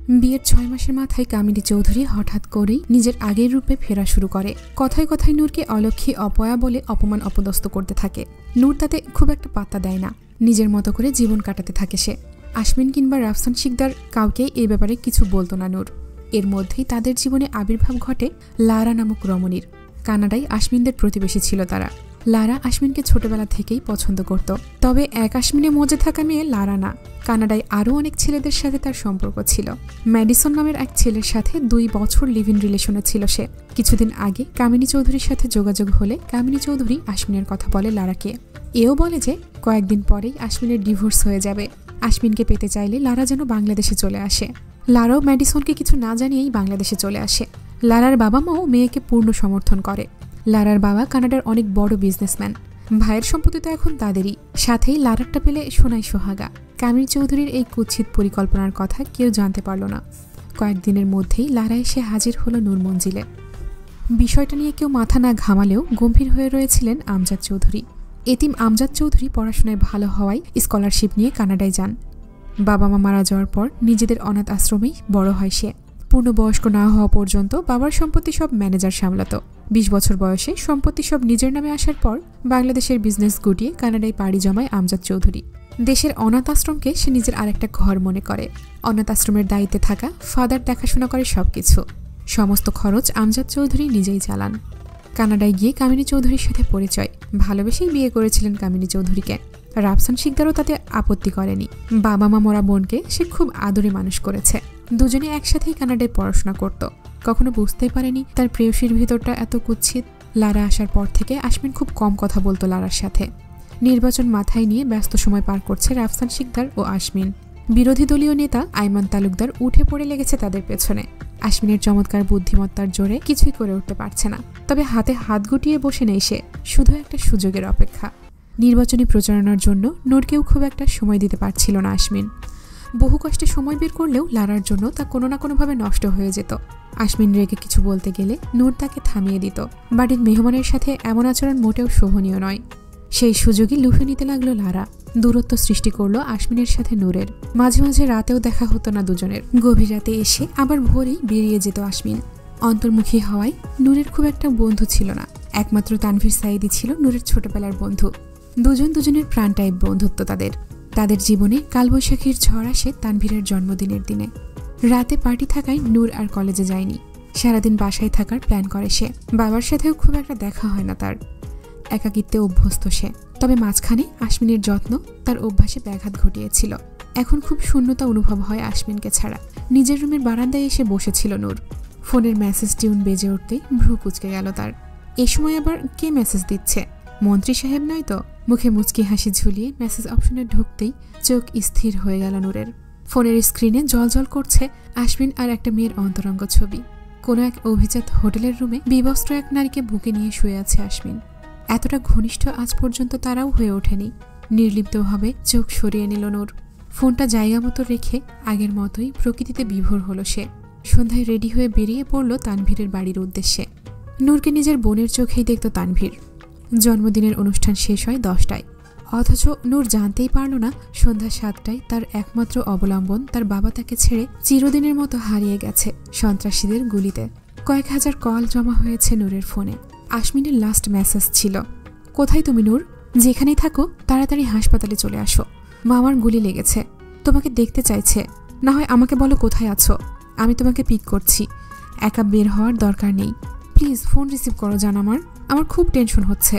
বিয়ের 6 মাসের মাথায় কামিনী চৌধুরী হঠাৎ করেই নিজের আগের রূপে ফেরা শুরু করে। কথায় কথায় নূরকে অলক্ষী অপয়া বলে অপমান অপদস্থ করতে থাকে। নূর তাতে খুব একটা পাত্তা দেয় না, নিজের মতো করে জীবন কাটাতে থাকে সে। আশমিন কিংবা রাফসান শিকদার কাউকেই এই ব্যাপারে কিছু বলতো না নূর। এর মধ্যেই তাদের জীবনে আবির্ভাব ঘটে লারা নামক রমণীর। কানাডায় আশমিনদের প্রতিবেশী ছিল তারা। লারা আশমিনকে ছোটবেলা থেকেই পছন্দ করত, তবে এক আশমিনে মজে থাকা মেয়ে লারা না। কানাডায় আরও অনেক ছেলেদের সাথে তার সম্পর্ক ছিল। ম্যাডিসন নামের এক ছেলের সাথে 2 বছর লিভ ইন রিলেশনে ছিল সে। কিছুদিন আগে কামিনী চৌধুরীর সাথে যোগাযোগ হলে কামিনী চৌধুরী আশমিনের কথা বলে লারাকে। এও বলে যে কয়েকদিন পরেই আশমিনের ডিভোর্স হয়ে যাবে। আশমিনকে পেতে চাইলে লারা যেন বাংলাদেশে চলে আসে। লারাও ম্যাডিসনকে কিছু না জানিয়েই বাংলাদেশে চলে আসে। লারার বাবা মাও মেয়েকে পূর্ণ সমর্থন করে। লারার বাবা কানাডার অনেক বড় বিজনেসম্যান। ভাইয়ের সম্পত্তি তো এখন তাদেরই, সাথেই লারারটা পেলে সোনাই সোহাগা। কামিনী চৌধুরীর এই কুৎসিত পরিকল্পনার কথা কেউ জানতে পারল না। কয়েকদিনের মধ্যেই লারা এসে হাজির হলো নূর মঞ্জিলে। বিষয়টা নিয়ে কেউ মাথা না ঘামালেও গম্ভীর হয়ে রয়েছিলেন আমজাদ চৌধুরী। এতিম আমজাদ চৌধুরী পড়াশোনায় ভালো হওয়ায় স্কলারশিপ নিয়ে কানাডায় যান। বাবা মা মারা যাওয়ার পর নিজেদের অনাথ আশ্রমেই বড় হয় সে। পূর্ণবয়স্ক না হওয়া পর্যন্ত বাবার সম্পত্তি সব ম্যানেজার সামলাত। 20 বছর বয়সে সম্পত্তি সব নিজের নামে আসার পর বাংলাদেশের বিজনেস গুটিয়ে কানাডায় পাড়ি জমায় আমজাদ চৌধুরী। দেশের অনাথ আশ্রমকে সে নিজের আরেকটা ঘর মনে করে। অনাথ আশ্রমের দায়িত্বে থাকা ফাদার দেখাশোনা করে সবকিছু। সমস্ত খরচ আমজাদ চৌধুরী নিজেই চালান। কানাডায় গিয়ে কামিনী চৌধুরীর সাথে পরিচয়। ভালোবেসেই বিয়ে করেছিলেন কামিনী চৌধুরীকে। রাফসান শিকদারও তাতে আপত্তি করেনি। বাবা মা মরা বোনকে সে খুব আদরে মানুষ করেছে। দুজনে একসাথেই কানাডায় পড়াশোনা করত। কখনো বুঝতেই পারেনি তার প্রেয়সীর ভিতরটা এত কুৎসিত। লারা আসার পর থেকে আশমিন খুব কম কথা বলতো লারার সাথে। নির্বাচন মাথায় নিয়ে ব্যস্ত সময় পার করছে রাফসান শিকদার ও আশমিন। বিরোধী দলীয় নেতা আইমান তালুকদার উঠে পড়ে লেগেছে তাদের পেছনে। আশমিনের চমৎকার বুদ্ধিমত্তার জোরে কিছুই করে উঠতে পারছে না, তবে হাতে হাত গুটিয়ে বসে নেই সে, শুধু একটা সুযোগের অপেক্ষা। নির্বাচনী প্রচারণার জন্য নূরকেও খুব একটা সময় দিতে পারছিল না আশমিন। বহু কষ্টে সময় বের করলেও লারার জন্য তা কোনো না কোনোভাবে নষ্ট হয়ে যেত। আশমিন রেগে কিছু বলতে গেলে নূর তাকে থামিয়ে দিত। বাড়ির মেহমানের সাথে এমন আচরণ মোটেও শোভনীয় নয়। সেই সুযোগই লুফে নিতে লাগলো লারা। দূরত্ব সৃষ্টি করলো আশমিনের সাথে নূরের। মাঝে মাঝে রাতেও দেখা হতো না দুজনের। গভীর রাতে এসে আবার ভোরেই বেরিয়ে যেত আশমিন। অন্তর্মুখী হওয়ায় নূরের খুব একটা বন্ধু ছিল না। একমাত্র তানভীর সাইদি ছিল নূরের ছোটবেলার বন্ধু। দুজন দুজনের প্রাণ টাইপ বন্ধুত্ব তাদের জীবনে কালবৈশাখীর ঝড় আসে তানভীরের জন্মদিনের দিনে। রাতে পার্টি থাকায় নূর আর কলেজে যায়নি। সারাদিন বাসায় থাকার প্ল্যান করে সে। বাবার সাথেও খুব একটা দেখা হয় না তার। একাকিত্বে অভ্যস্ত সে। তবে মাঝখানে আশমিনের যত্ন তার অভ্যাসে ব্যাঘাত ঘটিয়েছিল। এখন খুব শূন্যতা অনুভব হয় আশমিনকে ছাড়া। নিজের রুমের বারান্দায় এসে বসেছিল নূর। ফোনের মেসেজ টিউন বেজে উঠতেই ভ্রু কুঁচকে গেল তার। এ সময় আবার কে মেসেজ দিচ্ছে? মন্ত্রী সাহেব নয় তো? মুখে মুচকি হাসি ঝুলিয়ে মেসেজ অপশনে ঢুকতেই চোখ স্থির হয়ে গেল নূরের। ফোনের স্ক্রিনে জলজল করছে আশমিন আর একটা মেয়ের অন্তরঙ্গ ছবি। কোনো এক অভিজাত হোটেলের রুমে বিবস্ত্র এক নারীকে বুকে নিয়ে শুয়ে আছে আশমিন। এতটা ঘনিষ্ঠ আজ পর্যন্ত তারাও হয়ে ওঠেনি। নির্লিপ্তভাবে চোখ সরিয়ে নিল নূর। ফোনটা জায়গা মতো রেখে আগের মতোই প্রকৃতিতে বিভোর হলো সে। সন্ধ্যায় রেডি হয়ে বেরিয়ে পড়ল তানভীরের বাড়ির উদ্দেশ্যে। নূরকে নিজের বোনের চোখেই দেখত তানভীর। জন্মদিনের অনুষ্ঠান শেষ হয় 10টায়, অথচ নূর জানতেই পারল না সন্ধ্যা 7টায় তার একমাত্র অবলম্বন তার বাবা তাকে ছেড়ে চিরদিনের মতো হারিয়ে গেছে সন্ত্রাসীদের গুলিতে। কয়েক হাজার কল জমা হয়েছে নূরের ফোনে। আশমিনের লাস্ট মেসেজ ছিল, কোথায় তুমি নূর? যেখানেই থাকো তাড়াতাড়ি হাসপাতালে চলে আসো। মামার গুলি লেগেছে, তোমাকে দেখতে চাইছে। না হয় আমাকে বলো কোথায় আছো, আমি তোমাকে পিক করছি। একা বের হওয়ার দরকার নেই, প্লিজ ফোন রিসিভ করো জান, আমার খুব টেনশন হচ্ছে।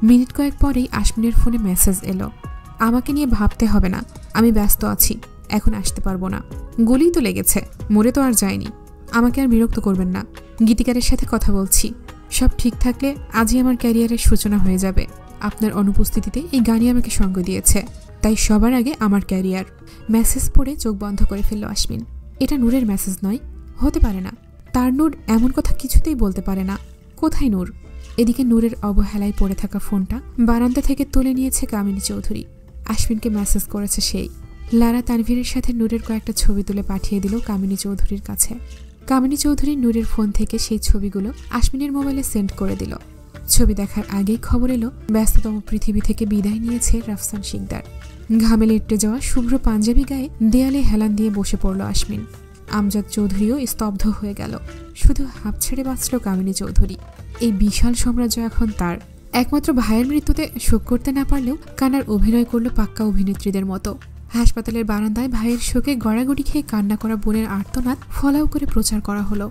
মিনিট কয়েক পরেই আশমিনের ফোনে মেসেজ এলো, আমাকে নিয়ে ভাবতে হবে না, আমি ব্যস্ত আছি, এখন আসতে পারবো না। গুলিই তো লেগেছে, মরে তো আর যায়নি। আমাকে আর বিরক্ত করবেন না, গীতিকারের সাথে কথা বলছি। সব ঠিক থাকলে আজই আমার ক্যারিয়ারের সূচনা হয়ে যাবে। আপনার অনুপস্থিতিতে এই গানই আমাকে সঙ্গ দিয়েছে, তাই সবার আগে আমার ক্যারিয়ার। মেসেজ পড়ে চোখ বন্ধ করে ফেলল আশমিন। এটা নূরের মেসেজ নয়, হতে পারে না। তার নূর এমন কথা কিছুতেই বলতে পারে না। কোথায় নূর? এদিকে নূরের অবহেলায় পড়ে থাকা ফোনটা বারান্দা থেকে তুলে নিয়েছে কামিনী চৌধুরী। আশমিনকে মেসেজ করেছে সেই। লারা তানভীরের সাথে নূরের কয়েকটা ছবি তুলে পাঠিয়ে দিল কামিনী চৌধুরীর কাছে। কামিনী চৌধুরী নূরের ফোন থেকে সেই ছবিগুলো আশমিনের মোবাইলে সেন্ড করে দিল। ছবি দেখার আগেই খবর এলো ব্যস্ততম পৃথিবী থেকে বিদায় নিয়েছে রাফসান শিকদার। ঘামে লেটে যাওয়া শুভ্র পাঞ্জাবি গায়ে দেয়ালে হেলান দিয়ে বসে পড়ল আশমিন। আমজাদ চৌধুরীও স্তব্ধ হয়ে গেল। শুধু হাঁপ ছেড়ে বাঁচল কামিনী চৌধুরী। এই বিশাল সাম্রাজ্য এখন তার। একমাত্র ভাইয়ের মৃত্যুতে শোক করতে না পারলেও কান্নার অভিনয় করল পাক্কা অভিনেত্রীদের মতো। হাসপাতালের বারান্দায় ভাইয়ের শোকে গড়াগড়ি খেয়ে কান্না করা বোনের আর্তনাদ ফলাও করে প্রচার করা হলো।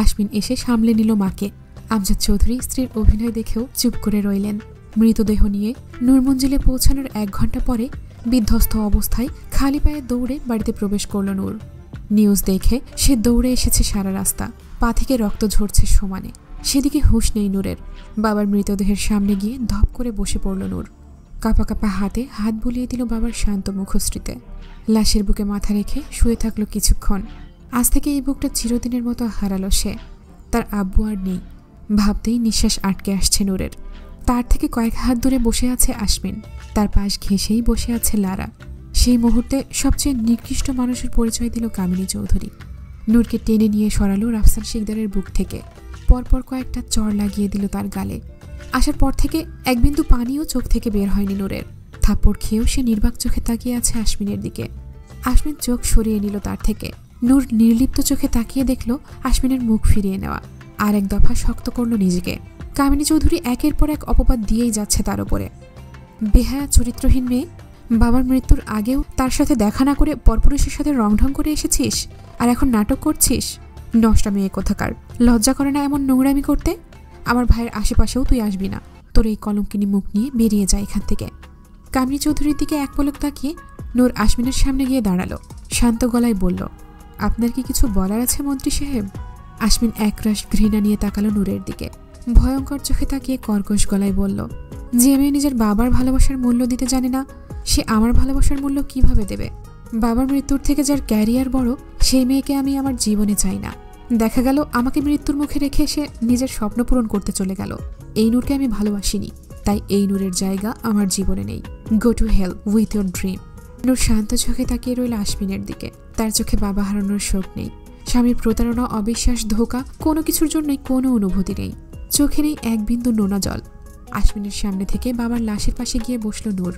আশমিন এসে সামলে নিল মাকে। আমজাদ চৌধুরী স্ত্রীর অভিনয় দেখেও চুপ করে রইলেন। মৃতদেহ নিয়ে নূর মঞ্জিলে পৌঁছানোর 1 ঘন্টা পরে বিধ্বস্ত অবস্থায় খালি পায়ে দৌড়ে বাড়িতে প্রবেশ করল নূর। নিউজ দেখে সে দৌড়ে এসেছে সারা রাস্তা, পা থেকে রক্ত ঝরছে সমানে। সেদিকে হুঁশ নেই নূরের। বাবার মৃতদেহের সামনে গিয়ে ধপ করে বসে পড়ল নূর। কাঁপা কাঁপা হাতে হাত বুলিয়ে দিল বাবার শান্ত মুখশ্রীতে। লাশের বুকে মাথা রেখে শুয়ে থাকলো কিছুক্ষণ। আজ থেকে এই বুকটা চিরদিনের মতো হারালো সে। তার আব্বু আর নেই, ভাবতেই নিঃশ্বাস আটকে আসছে নূরের। তার থেকে কয়েক হাত দূরে বসে আছে আশমিন, তার পাশ ঘেঁষেই বসে আছে লারা। সেই মুহূর্তে সবচেয়ে নিকৃষ্ট মানুষের পরিচয় দিল কামিনী চৌধুরী। নূরকে টেনে নিয়ে সরালো রাফসান শিকদারের বুক থেকে। পরপর কয়েকটা চড় লাগিয়ে দিল তার গালে। আসার পর থেকে এক বিন্দু পানিও চোখ থেকে বের হয়নি নূরের। থাপ্পড় খেয়েও সে নির্বাক চোখে তাকিয়ে আছে আশমিনের দিকে। আশমিন চোখ সরিয়ে নিল তার থেকে। নূর নির্লিপ্ত চোখে তাকিয়ে দেখল আশমিনের মুখ ফিরিয়ে নেওয়া। আর এক দফা শক্ত করল নিজেকে। কামিনী চৌধুরী একের পর এক অপবাদ দিয়েই যাচ্ছে তার উপরে। বেহায়া চরিত্রহীন মেয়ে, বাবার মৃত্যুর আগেও তার সাথে দেখা না করে পরপুরুষের সাথে রংঢং করে এসেছিস, আর এখন নাটক করছিস। নষ্টা মেয়ে কোথাকার, লজ্জা করে না এমন নোংরামি করতে? আমার ভাইয়ের আশেপাশেও তুই আসবি না। তোর এই কলঙ্কিনী মুখ নিয়ে বেরিয়ে যায় এখান থেকে। কামিনী চৌধুরীর দিকে এক পলক তাকিয়ে নূর আশমিনের সামনে গিয়ে দাঁড়ালো। শান্ত গলায় বলল, আপনার কি কিছু বলার আছে মন্ত্রী সাহেব? আশমিন একরাশ ঘৃণা নিয়ে তাকালো নূরের দিকে। ভয়ঙ্কর চোখে তাকিয়ে কর্কশ গলায় বলল, যে মেয়ে নিজের বাবার ভালোবাসার মূল্য দিতে জানে না, সে আমার ভালোবাসার মূল্য কিভাবে দেবে? বাবার মৃত্যুর থেকে যার ক্যারিয়ার বড়, সেই মেয়েকে আমি আমার জীবনে চাই না। দেখা গেল আমাকে মৃত্যুর মুখে রেখে সে নিজের স্বপ্ন পূরণ করতে চলে গেল। এই নূরকে আমি ভালোবাসিনি, তাই এই নূরের জায়গা আমার জীবনে নেই। Go to hell with your dream. Noor শান্ত চোখে তাকিয়ে রইল আশমিনের দিকে। তার চোখে বাবা হারানোর শোক নেই, স্বামীর প্রতারণা, অবিশ্বাস, ধোঁকা, কোনো কিছুর জন্যই কোনো অনুভূতি নেই। চোখে নেই এক বিন্দু নোনা জল। আশমিনের সামনে থেকে বাবার লাশের পাশে গিয়ে বসল নূর।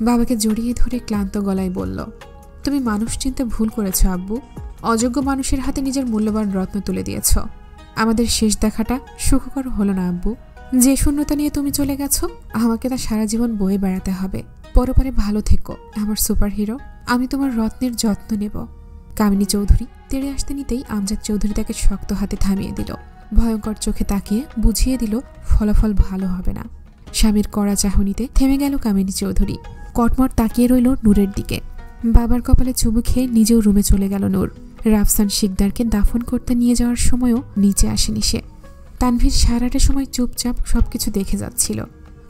বাবাকে জড়িয়ে ধরে ক্লান্ত গলায় বলল, তুমি মানুষ চিনতে ভুল করেছ আব্বু। অযোগ্য মানুষের হাতে নিজের মূল্যবান রত্ন তুলে দিয়েছ। আমাদের শেষ দেখাটা সুখকর হলো না আব্বু। যে শূন্যতা নিয়ে তুমি চলে গেছো, আমাকে তা সারা জীবন বয়ে বেড়াতে হবে। পরপারে ভালো থেকো আমার সুপার হিরো। আমি তোমার রত্নের যত্ন নেব। কামিনী চৌধুরী তেড়ে আসতে নিতেই আমজাদ চৌধুরী তাকে শক্ত হাতে থামিয়ে দিল। ভয়ঙ্কর চোখে তাকিয়ে বুঝিয়ে দিল ফলাফল ভালো হবে না। স্বামীর কড়া চাহনিতে থেমে গেল কামিনী চৌধুরী। কটমট তাকিয়ে রইল নূরের দিকে। বাবার কপালে চুমু খেয়ে নিজেও রুমে চলে গেল নূর। রাফসান শিকদারকে দাফন করতে নিয়ে যাওয়ার সময়ও নিচে আসেনি সে। তানভীর সারাটা সময় চুপচাপ সবকিছু দেখে যাচ্ছিল।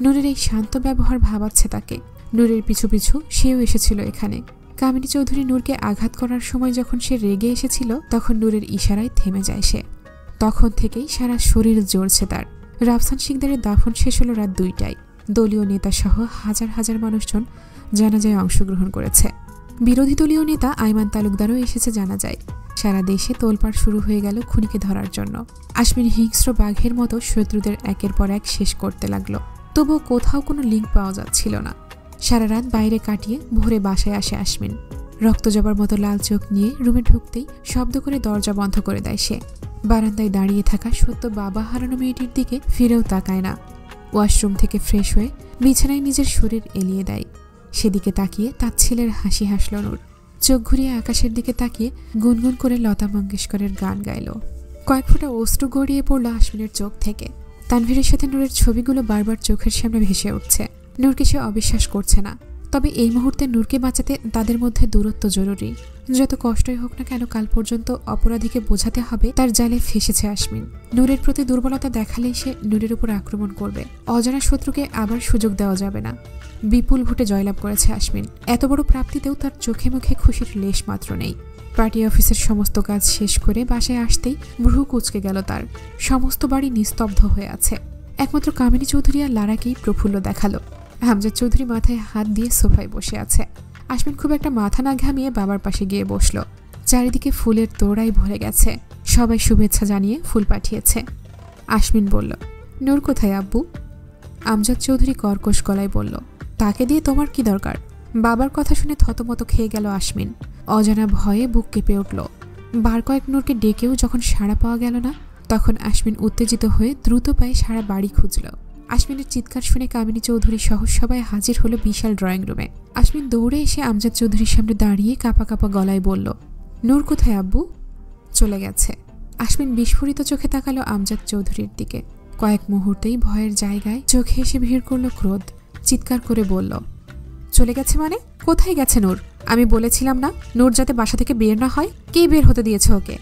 নূরের এই শান্ত ব্যবহার ভাবাচ্ছে তাকে। নূরের পিছু পিছু সেও এসেছিল এখানে। কামিনী চৌধুরী নূরকে আঘাত করার সময় যখন সে রেগে এসেছিল, তখন নূরের ইশারায় থেমে যায় সে। তখন থেকেই সারা শরীর জ্বলছে তার। রাফসান শিকদারের দাফন শেষ হলো রাত 2টায়। দলীয় নেতা সহ হাজার হাজার মানুষজন জানাজায় অংশগ্রহণ করেছে। বিরোধী দলীয় নেতা আইমান তালুকদারও এসেছে জানাজায়। সারা দেশে তোলপাড় শুরু হয়ে গেল খুনিকে ধরার জন্য। আশমিন হিংস্র বাঘের মতো শত্রুদের একের পর এক শেষ করতে লাগলো। তবুও কোথাও কোনো লিঙ্ক পাওয়া যাচ্ছিল না। সারা রাত বাইরে কাটিয়ে ভোরে বাসায় আসে আশমিন। রক্ত জবার মতো লাল চোখ নিয়ে রুমে ঢুকতেই শব্দ করে দরজা বন্ধ করে দেয় সে। বারান্দায় দাঁড়িয়ে থাকা সত্য বাবা হারানো মেয়েটির দিকে ফিরেও তাকায় না। ওয়াশরুম থেকে ফ্রেশ হয়ে বিছানায় নিজের শরীর এলিয়ে দেয়। সেদিকে তাকিয়ে তার ছেলের হাসি হাসল নূর। চোখ ঘুরিয়ে আকাশের দিকে তাকিয়ে গুনগুন করে লতা মঙ্গেশকরের গান গাইল। কয়েক ফোঁটা অশ্রু গড়িয়ে পড়ল আশমিনের চোখ থেকে। তানভীরের সাথে নূরের ছবিগুলো বারবার চোখের সামনে ভেসে উঠছে। নূরকে সে অবিশ্বাস করছে না। তবে এই মুহূর্তে নূরকে বাঁচাতে তাদের মধ্যে দূরত্ব জরুরি। যত কষ্টই হোক না কেন, কাল পর্যন্ত অপরাধীকে বোঝাতে হবে তার জালে ফেসেছে আশমিন। নূরের প্রতি দুর্বলতা দেখালেই সে নূরের উপর আক্রমণ করবে। অজানা শত্রুকে আবার সুযোগ দেওয়া যাবে না। বিপুল ভোটে জয়লাভ করেছে আশমিন। এত বড় প্রাপ্তিতেও তার চোখে মুখে খুশির লেশ মাত্র নেই। পার্টি অফিসের সমস্ত কাজ শেষ করে বাসায় আসতেই ভ্রু কুঁচকে গেল তার। সমস্ত বাড়ি নিস্তব্ধ হয়ে আছে। একমাত্র কামিনী চৌধুরী আর লারাকেই প্রফুল্ল দেখালো। আমজাদ চৌধুরী মাথায় হাত দিয়ে সোফায় বসে আছে। আশমিন খুব একটা মাথা না ঘামিয়ে বাবার পাশে গিয়ে বসল। চারিদিকে ফুলের তোড়াই ভরে গেছে। সবাই শুভেচ্ছা জানিয়ে ফুল পাঠিয়েছে। আশমিন বলল, নূর কোথায় আব্বু? আমজাদ চৌধুরী কর্কশ গলায় বলল, তাকে দিয়ে তোমার কি দরকার? বাবার কথা শুনে থতমত খেয়ে গেল আশমিন। অজানা ভয়ে বুক কেঁপে উঠল। বার কয়েক নূরকে ডেকেও যখন সাড়া পাওয়া গেল না, তখন আশমিন উত্তেজিত হয়ে দ্রুত পায়ে সারা বাড়ি খুঁজল। আশমিনের চিৎকার শুনে কামিনী চৌধুরী সহ সবাই হাজির হলো বিশাল ড্রয়িং রুমে। আশমিন দৌড়ে এসে আমজাদ চৌধুরীর সামনে দাঁড়িয়ে কাঁপা কাঁপা গলায় বলল, নূর কোথায় আব্বু? চলে গেছে। আশমিন বিস্ফোরিত চোখে তাকালো আমজাদ চৌধুরীর দিকে। কয়েক মুহূর্তেই ভয়ের জায়গায় চোখে এসে ভিড় করল ক্রোধ। চিৎকার করে বলল, চলে গেছে মানে? কোথায় গেছে নূর? আমি বলেছিলাম না নূর যাতে বাসা থেকে বের না হয়? কে বের হতে দিয়েছে ওকে?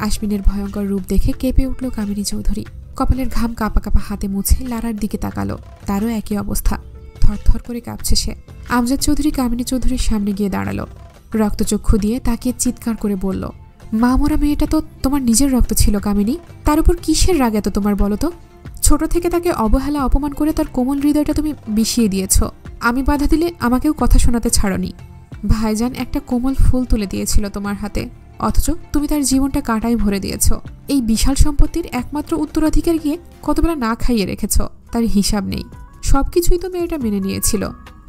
আশমিনের ভয়ঙ্কর রূপ দেখে কেঁপে উঠল কামিনী চৌধুরী। কপালের ঘাম কাঁপা কাঁপা হাতে মুছে লারার দিকে তাকালো। তারও একই অবস্থা, থরথর করে কাঁপছে সে। আমজাদ চৌধুরী কামিনী চৌধুরীর সামনে গিয়ে দাঁড়ালো। রক্তচক্ষু দিয়ে তাকিয়ে চিৎকার করে বলল, মা মরা মেয়েটা তো তোমার নিজের রক্ত ছিল কামিনী। তার উপর কিসের রাগ এত তোমার বলো তো? ছোট থেকে তাকে অবহেলা অপমান করে তার কোমল হৃদয়টা তুমি বিষিয়ে দিয়েছ। আমি বাধা দিলে আমাকেও কথা শোনাতে ছাড়নি। ভাইজান একটা কোমল ফুল তুলে দিয়েছিল তোমার হাতে, অথচ তুমি তার জীবনটা কাঁটায় ভরে দিয়েছ। এই বিশাল সম্পত্তির একমাত্র উত্তরাধিকার গিয়ে কতবেলা না খাইয়ে রেখেছ, তার হিসাব নেই। সবকিছুই তো মেয়েটা মেনে নিয়েছিল,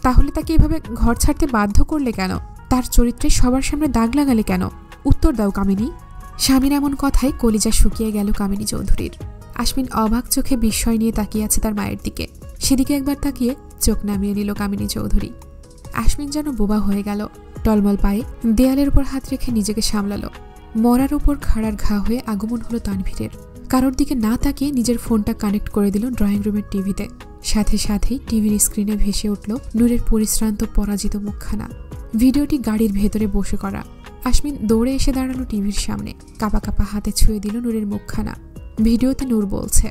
তাহলে তাকে এভাবে ঘর ছাড়তে বাধ্য করলে কেন? তার চরিত্রে সবার সামনে দাগ লাগালে কেন? উত্তর দাও কামিনী। স্বামীর এমন কথায় কলিজা শুকিয়ে গেল কামিনী চৌধুরীর। আশমিন অবাক চোখে বিস্ময় নিয়ে তাকিয়ে আছে তার মায়ের দিকে। সেদিকে একবার তাকিয়ে চোখ নামিয়ে নিল কামিনী চৌধুরী। আশমিন যেন বোবা হয়ে গেল। টলমল পায়ে দেয়ালের উপর হাত রেখে নিজেকে সামলালো। মরার উপর খাড়ার ঘা হয়ে আগমন হলো তানভীরের। কারোর দিকে না তাকিয়ে নিজের ফোনটা কানেক্ট করে দিল ড্রয়িং রুমের টিভিতে। সাথে সাথেই টিভির স্ক্রিনে ভেসে উঠল নূরের পরিশ্রান্ত পরাজিত মুখখানা। ভিডিওটি গাড়ির ভেতরে বসে করা। আশমিন দৌড়ে এসে দাঁড়ালো টিভির সামনে। কাঁপা কাঁপা হাতে ছুঁয়ে দিল নূরের মুখখানা। ভিডিওতে নূর বলছে,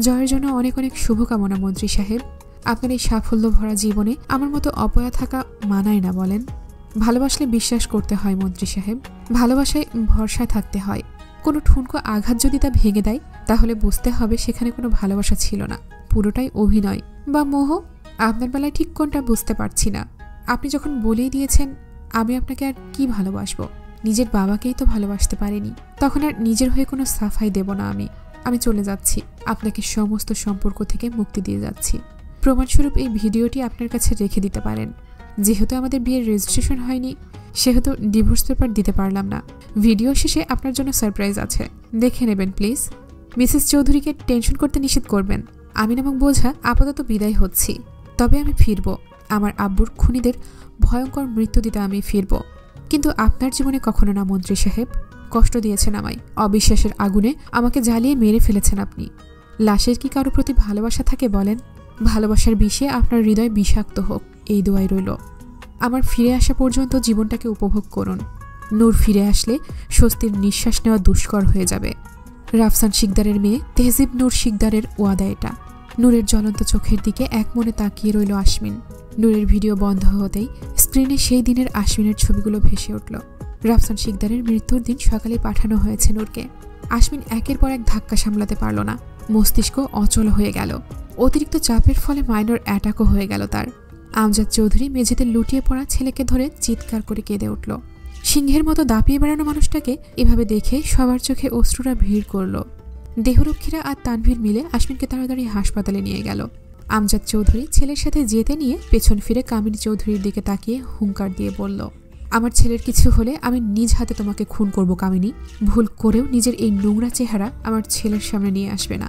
জয়ের জন্য অনেক অনেক শুভকামনা মন্ত্রী সাহেব। আপনার এই সাফল্য ভরা জীবনে আমার মতো অপয়া থাকা মানায় না বলেন? ভালোবাসলে বিশ্বাস করতে হয় মন্ত্রী সাহেব, ভালোবাসায় ভরসা থাকতে হয়। কোনো ঠুনকো আঘাত যদি তা ভেঙে দেয়, তাহলে বুঝতে হবে সেখানে কোনো ভালোবাসা ছিল না, পুরোটাই অভিনয় বা মোহ। আপনার বেলায় ঠিক কোনটা বুঝতে পারছি না। আপনি যখন বলেই দিয়েছেন আমি আপনাকে আর কি ভালোবাসবো, নিজের বাবাকেই তো ভালোবাসতে পারিনি, তখন আর নিজের হয়ে কোনো সাফাই দেব না। আমি চলে যাচ্ছি, আপনাকে সমস্ত সম্পর্ক থেকে মুক্তি দিয়ে যাচ্ছি। প্রমাণস্বরূপ এই ভিডিওটি আপনার কাছে রেখে দিতে পারেন। যেহেতু আমাদের বিয়ের রেজিস্ট্রেশন হয়নি, সেহেতু ডিভোর্স পেপার দিতে পারলাম না। ভিডিও শেষে আপনার জন্য সারপ্রাইজ আছে, দেখে নেবেন প্লিজ। মিসেস চৌধুরীকে টেনশন করতে নিষেধ করবেন। আমি নামক বোঝা আপাতত বিদায় হচ্ছি, তবে আমি ফিরব। আমার আব্বুর খুনিদের ভয়ঙ্কর মৃত্যু দিতে আমি ফিরব, কিন্তু আপনার জীবনে কখনো না মন্ত্রী সাহেব। কষ্ট দিয়েছেন আমায়, অবিশ্বাসের আগুনে আমাকে জ্বালিয়ে মেরে ফেলেছেন আপনি। লাশের কি কারো প্রতি ভালোবাসা থাকে বলেন? ভালোবাসার বিষে আপনার হৃদয় বিষাক্ত হোক, এই দোয়াই রইল। আমার ফিরে আসা পর্যন্ত জীবনটাকে উপভোগ করুন। নূর ফিরে আসলে স্বস্তির নিঃশ্বাস নেওয়া দুষ্কর হয়ে যাবে। রাফসান শিকদারের মেয়ে তেহজিব নূর শিকদারের ওয়াদা এটা। নূরের জ্বলন্ত চোখের দিকে এক মনে তাকিয়ে রইল আশমিন। নূরের ভিডিও বন্ধ হতেই স্ক্রিনে সেই দিনের আশমিনের ছবিগুলো ভেসে উঠল। রাফসান শিকদারের মৃত্যুর দিন সকালে পাঠানো হয়েছে নূরকে। আশমিন একের পর এক ধাক্কা সামলাতে পারল না, মস্তিষ্ক অচল হয়ে গেল। অতিরিক্ত চাপের ফলে মাইনর অ্যাটাকও হয়ে গেল তার। আমজাদ চৌধুরী মেঝেতে লুটিয়ে পড়া ছেলেকে ধরে চিৎকার করে কেঁদে উঠল। সিংহের মতো দাপিয়ে বেড়ানো মানুষটাকে এভাবে দেখে সবার চোখে অশ্রুরা ভিড় করল। দেহরক্ষীরা আর তানভীর মিলে আশমিনকে তাড়াতাড়ি হাসপাতালে নিয়ে গেল। আমজাদ চৌধুরী ছেলের সাথে যেতে নিয়ে পেছন ফিরে কামিনী চৌধুরীর দিকে তাকিয়ে হুঙ্কার দিয়ে বলল, আমার ছেলের কিছু হলে আমি নিজ হাতে তোমাকে খুন করব কামিনী। ভুল করেও নিজের এই নোংরা চেহারা আমার ছেলের সামনে নিয়ে আসবে না।